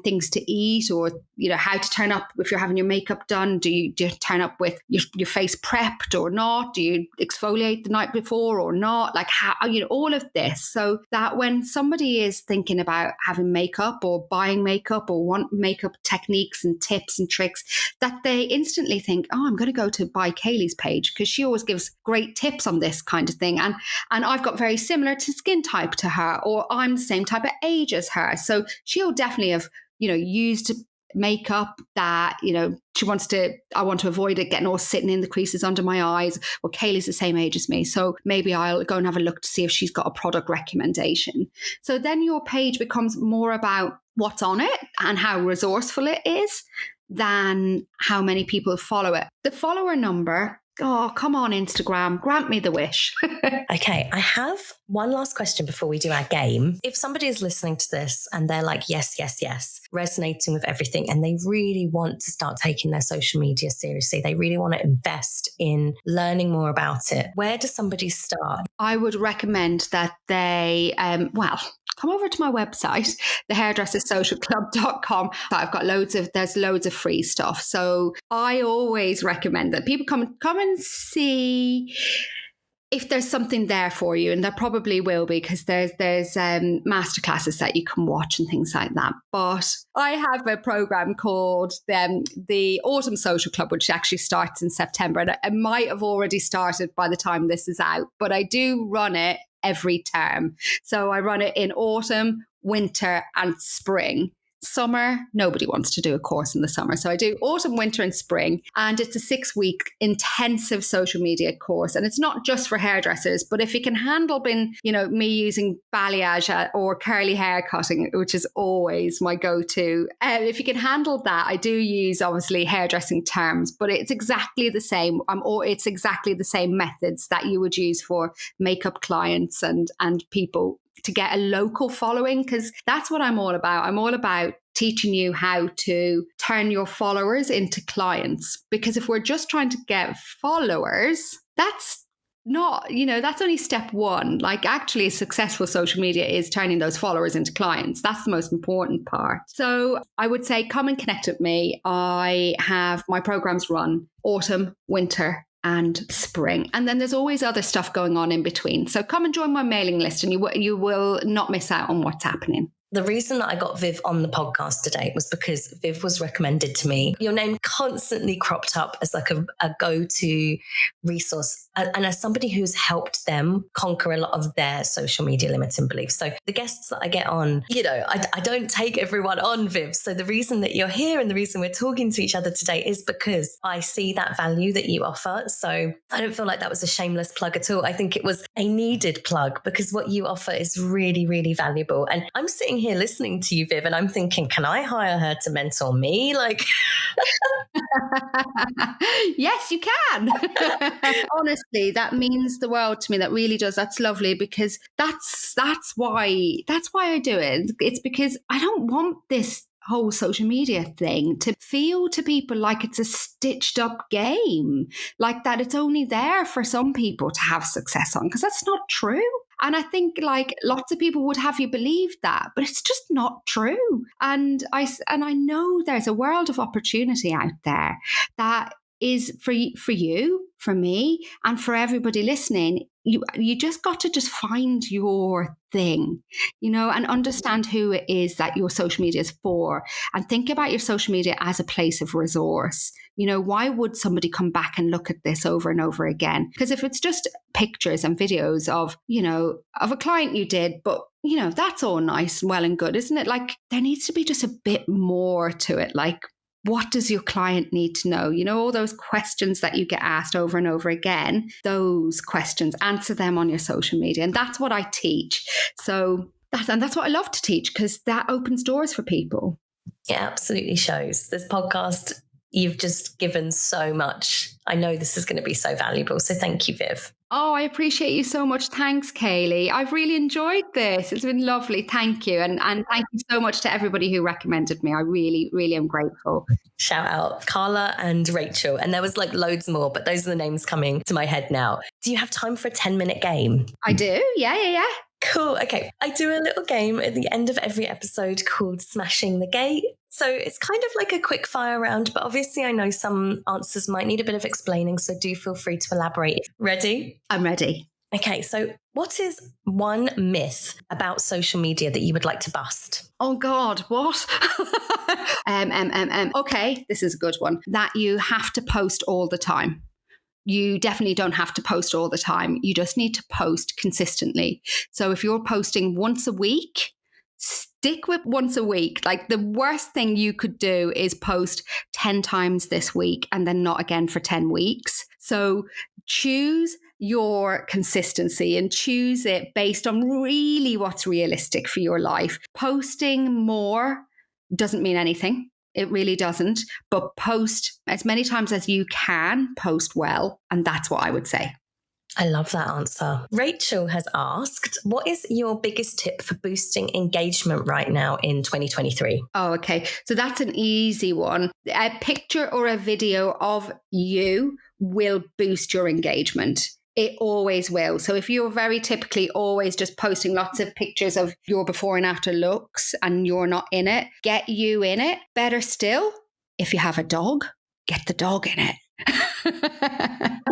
things to eat, or, how to turn up if you're having your makeup done. Do you turn up with your face prepped or not? Do you exfoliate the night before or not? Like how, all of this. So that when somebody is thinking about having makeup or buying makeup or want makeup techniques and tips and tricks, that they instantly think, oh, I'm going to go to buy Kayleigh's page because she always gives great tips on this kind of thing. And I've got very similar to skin type to her, or I'm the same type of age as her. So she'll definitely have, used makeup that, I want to avoid it getting all sitting in the creases under my eyes. Well, Kayleigh's the same age as me, so maybe I'll go and have a look to see if she's got a product recommendation. So then your page becomes more about what's on it and how resourceful it is than how many people follow it. The follower number, oh, come on, Instagram, grant me the wish. Okay, I have one last question before we do our game. If somebody is listening to this and they're like, yes, yes, yes, resonating with everything, and they really want to start taking their social media seriously, they really want to invest in learning more about it, where does somebody start? I would recommend that they, come over to my website, thehairdressersocialclub.com. There's loads of free stuff. So I always recommend that people come and see if there's something there for you, and there probably will be, because there's masterclasses that you can watch and things like that. But I have a program called the Autumn Social Club, which actually starts in September, and it might have already started by the time this is out, but I do run it every term. So I run it in autumn, winter, and spring. Summer, nobody wants to do a course in the summer. So I do autumn, winter, and spring. And it's a 6-week intensive social media course. And it's not just for hairdressers, but if you can handle me using balayage or curly hair cutting, which is always my go-to. If you can handle that, I do use obviously hairdressing terms, but it's exactly the same. It's exactly the same methods that you would use for makeup clients and people to get a local following, because that's what I'm all about. I'm all about teaching you how to turn your followers into clients. Because if we're just trying to get followers, that's not, that's only step one. Like actually successful social media is turning those followers into clients. That's the most important part. So I would say come and connect with me. I have my programs run autumn, winter, and spring. And then there's always other stuff going on in between. So come and join my mailing list and you will not miss out on what's happening. The reason that I got Viv on the podcast today was because Viv was recommended to me. Your name constantly cropped up as like a go-to resource, and as somebody who's helped them conquer a lot of their social media limiting beliefs. So the guests that I get on, I don't take everyone on, Viv. So the reason that you're here and the reason we're talking to each other today is because I see that value that you offer. So I don't feel like that was a shameless plug at all. I think it was a needed plug because what you offer is really, really valuable. And I'm sitting here listening to you, Viv, and I'm thinking, can I hire her to mentor me? Like, yes, you can. Honestly, that means the world to me. That really does. That's lovely, because that's why I do it. It's because I don't want this whole social media thing to feel to people like it's a stitched up game, like that it's only there for some people to have success on, because that's not true. And I think like lots of people would have you believe that, but it's just not true. And I know there's a world of opportunity out there that is for you, for me, and for everybody listening. You just got to just find your thing, and understand who it is that your social media is for, and think about your social media as a place of resource. Why would somebody come back and look at this over and over again? Because if it's just pictures and videos of a client you did, but that's all nice and well and good, isn't it? Like there needs to be just a bit more to it. Like, what does your client need to know? All those questions that you get asked over and over again, those questions, answer them on your social media. And that's what I teach. So that's what I love to teach, because that opens doors for people. It absolutely shows. This podcast, you've just given so much. I know this is going to be so valuable. So thank you, Viv. Oh, I appreciate you so much. Thanks, Kayleigh. I've really enjoyed this. It's been lovely. Thank you. And thank you so much to everybody who recommended me. I really, really am grateful. Shout out Carla and Rachel. And there was like loads more, but those are the names coming to my head now. Do you have time for a 10-minute game? I do. Yeah. Cool. Okay. I do a little game at the end of every episode called Smashing the Gate. So it's kind of like a quick fire round, but obviously I know some answers might need a bit of explaining. So do feel free to elaborate. Ready? I'm ready. Okay. So what is one myth about social media that you would like to bust? Oh God, what? Okay, this is a good one. That you have to post all the time. You definitely don't have to post all the time. You just need to post consistently. So if you're posting once a week, stick with once a week. Like the worst thing you could do is post 10 times this week and then not again for 10 weeks. So choose your consistency and choose it based on really what's realistic for your life. Posting more doesn't mean anything. It really doesn't. But post as many times as you can, post well. And that's what I would say. I love that answer. Rachel has asked, what is your biggest tip for boosting engagement right now in 2023? Oh, okay. So that's an easy one. A picture or a video of you will boost your engagement. It always will. So if you're very typically always just posting lots of pictures of your before and after looks and you're not in it, get you in it. Better still, if you have a dog, get the dog in it.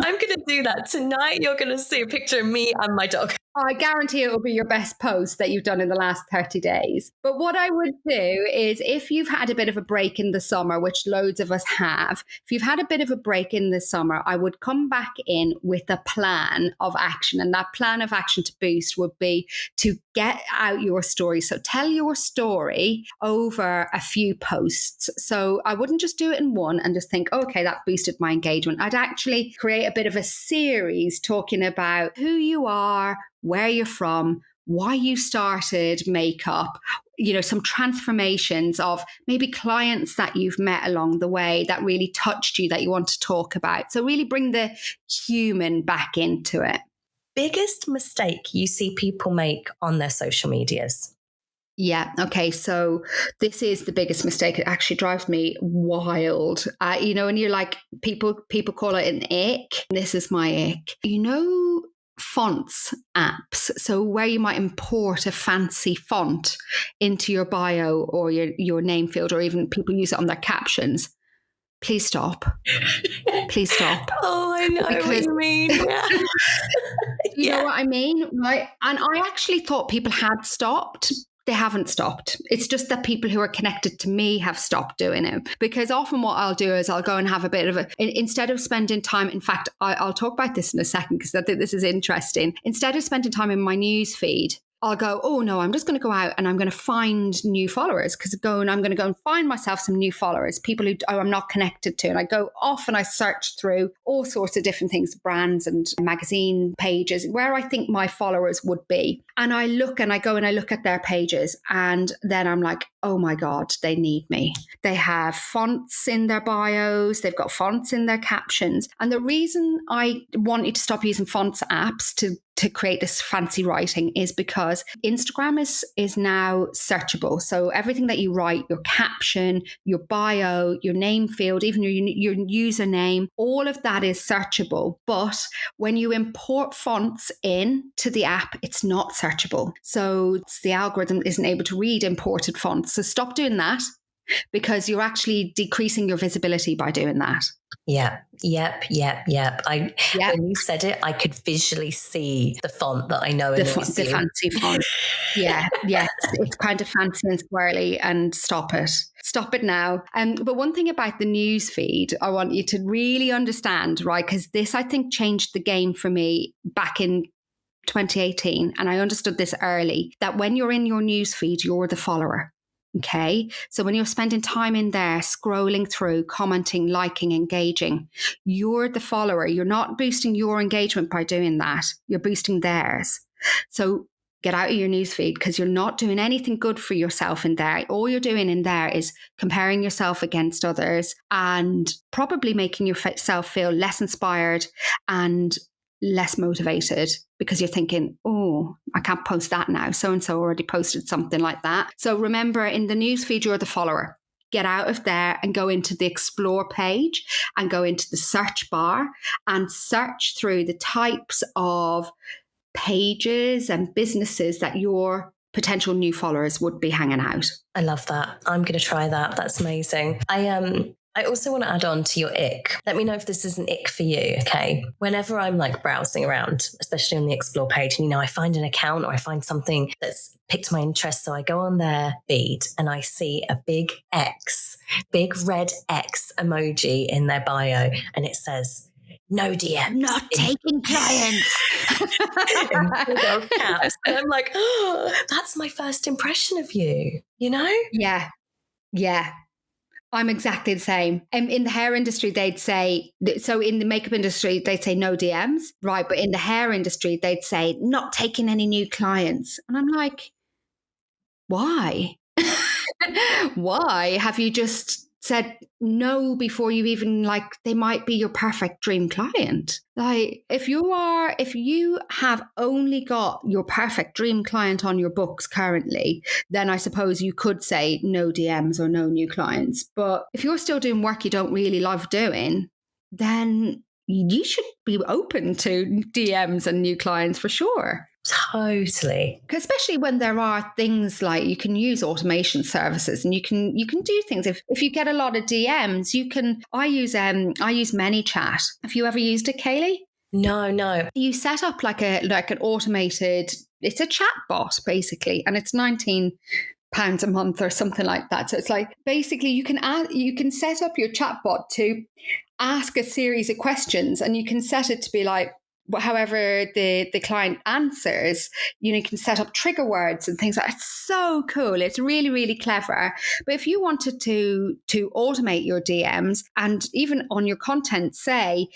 I'm going to do that. Tonight, you're going to see a picture of me and my dog. I guarantee it will be your best post that you've done in the last 30 days. But what I would do is if you've had a bit of a break in the summer, which loads of us have, if you've had a bit of a break in the summer, I would come back in with a plan of action. And that plan of action to boost would be to get out your story. So tell your story over a few posts. So I wouldn't just do it in one and just think, oh, okay, that boosted my engagement. I'd actually create a bit of a series talking about who you are, where you're from, why you started makeup, some transformations of maybe clients that you've met along the way that really touched you that you want to talk about. So really bring the human back into it. Biggest mistake you see people make on their social medias? Yeah. Okay. So this is the biggest mistake. It actually drives me wild. And you're like, people call it an ick. This is my ick. Fonts apps. So where you might import a fancy font into your bio or your name field, or even people use it on their captions. Please stop. Please stop. Oh, I know what you mean. Yeah. You know what I mean? Right. And I actually thought people had stopped. They haven't stopped. It's just that people who are connected to me have stopped doing it. Because often what I'll do is I'll go and have a bit of instead of spending time, in fact, I'll talk about this in a second because I think this is interesting. Instead of spending time in my news feed, I'll go, oh no, I'm just going to go out and I'm going to find new followers I'm going to go and find myself some new followers, people who I'm not connected to. And I go off and I search through all sorts of different things, brands and magazine pages, where I think my followers would be. And I look at their pages and then I'm like, oh my God, they need me. They have fonts in their bios. They've got fonts in their captions. And the reason I want you to stop using fonts apps to create this fancy writing is because Instagram is now searchable. So everything that you write, your caption, your bio, your name field, even your username, all of that is searchable. But when you import fonts into the app, it's not searchable. So the algorithm isn't able to read imported fonts. So stop doing that, because you're actually decreasing your visibility by doing that. Yep. When you said it, I could visually see the font that I know. The fancy font. Yeah. It's kind of fancy and squirrely, and stop it. Stop it now. But one thing about the news feed, I want you to really understand, right? Because this, I think, changed the game for me back in 2018. And I understood this early, that when you're in your news feed, you're the follower. Okay. So when you're spending time in there, scrolling through, commenting, liking, engaging, you're the follower. You're not boosting your engagement by doing that. You're boosting theirs. So get out of your newsfeed, because you're not doing anything good for yourself in there. All you're doing in there is comparing yourself against others and probably making yourself feel less inspired and less motivated because you're thinking, oh, I can't post that now. So-and-so already posted something like that. So remember, in the newsfeed, you're the follower. Get out of there and go into the explore page and go into the search bar and search through the types of pages and businesses that your potential new followers would be hanging out. I love that. I'm going to try that. That's amazing. I also want to add on to your ick. Let me know if this is an ick for you, okay? Whenever I'm like browsing around, especially on the explore page, and I find an account or I find something that's piqued my interest, so I go on their feed and I see a big X, big red X emoji in their bio, and it says, no DM. Not taking clients. In big old caps. And I'm like, oh, that's my first impression of you, Yeah. I'm exactly the same. In the hair industry, they'd say, so in the makeup industry, they'd say no DMs, right? But in the hair industry, they'd say not taking any new clients. And I'm like, why? Why have you just said no before you even, like, they might be your perfect dream client? Like, if you have only got your perfect dream client on your books currently, then I suppose you could say no DMs or no new clients. But if you're still doing work you don't really love doing, then you should be open to DMs and new clients for sure. Totally. Especially when there are things like you can use automation services and you can do things. If you get a lot of DMs, you can. I use ManyChat. Have you ever used it, Kayleigh? No. You set up like an automated. It's a chat bot basically, and it's £19 a month or something like that. So it's like basically you can set up your chatbot to ask a series of questions, and you can set it to be like, however the client answers, you can set up trigger words and things like that. It's so cool. It's really, really clever. But if you wanted to automate your DMs and even on your content, say,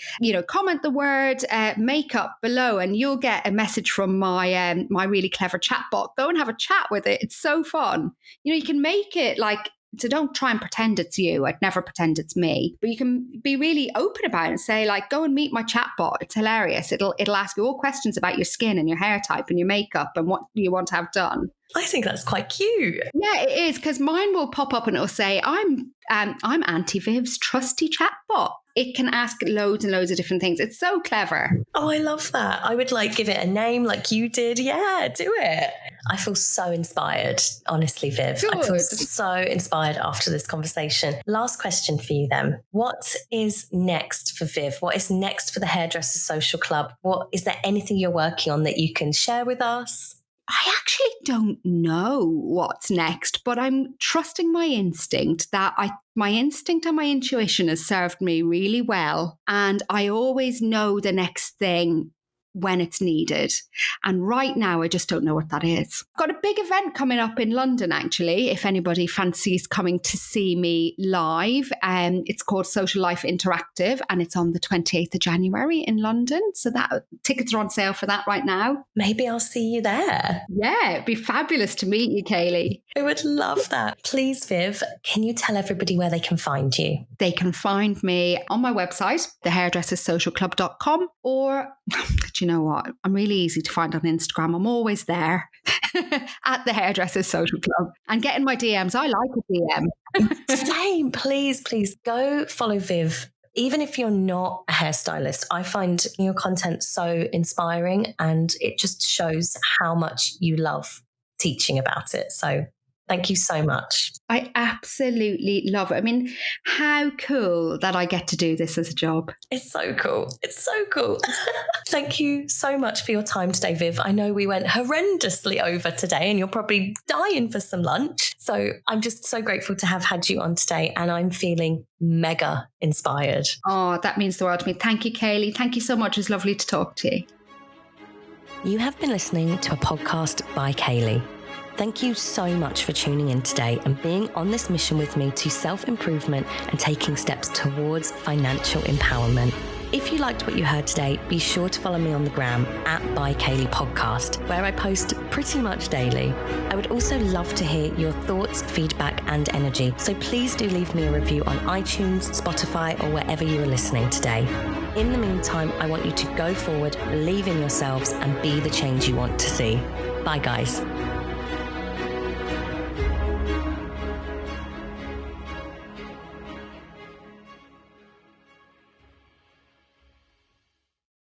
comment the word makeup below and you'll get a message from my really clever chatbot. Go and have a chat with it. It's so fun. You can make it like, so don't try and pretend it's you. I'd never pretend it's me. But you can be really open about it and say, like, go and meet my chatbot. It's hilarious. It'll ask you all questions about your skin and your hair type and your makeup and what you want to have done. I think that's quite cute. Yeah, it is, because mine will pop up and it'll say, I'm Auntie Viv's trusty chatbot. It can ask loads and loads of different things. It's so clever. Oh, I love that. I would give it a name like you did. Yeah, do it. I feel so inspired, honestly, Viv. Good. I feel so inspired after this conversation. Last question for you then. What is next for Viv? What is next for the Hairdressers Social Club? Is there anything you're working on that you can share with us? I actually don't know what's next, but I'm trusting my instinct my instinct and my intuition has served me really well. And I always know the next thing when it's needed. And right now, I just don't know what that is. I've got a big event coming up in London, actually, if anybody fancies coming to see me live. It's called Social Life Interactive, and it's on the 28th of January in London. So tickets are on sale for that right now. Maybe I'll see you there. Yeah, it'd be fabulous to meet you, Kayleigh. I would love that. Please, Viv, can you tell everybody where they can find you? They can find me on my website, thehairdressersocialclub.com, or do you know what? I'm really easy to find on Instagram. I'm always there at the Hairdressers Social Club and getting my DMs. I like a DM. Same. Please go follow Viv. Even if you're not a hairstylist, I find your content so inspiring and it just shows how much you love teaching about it. So thank you so much. I absolutely love it. I mean, how cool that I get to do this as a job. It's so cool. It's so cool. Thank you so much for your time today, Viv. I know we went horrendously over today and you're probably dying for some lunch. So I'm just so grateful to have had you on today and I'm feeling mega inspired. Oh, that means the world to me. Thank you, Kayleigh. Thank you so much. It's lovely to talk to you. You have been listening to a podcast by Kayleigh. Thank you so much for tuning in today and being on this mission with me to self-improvement and taking steps towards financial empowerment. If you liked what you heard today, be sure to follow me on the gram at By Kayleigh Podcast, where I post pretty much daily. I would also love to hear your thoughts, feedback, and energy. So please do leave me a review on iTunes, Spotify, or wherever you are listening today. In the meantime, I want you to go forward, believe in yourselves, and be the change you want to see. Bye, guys.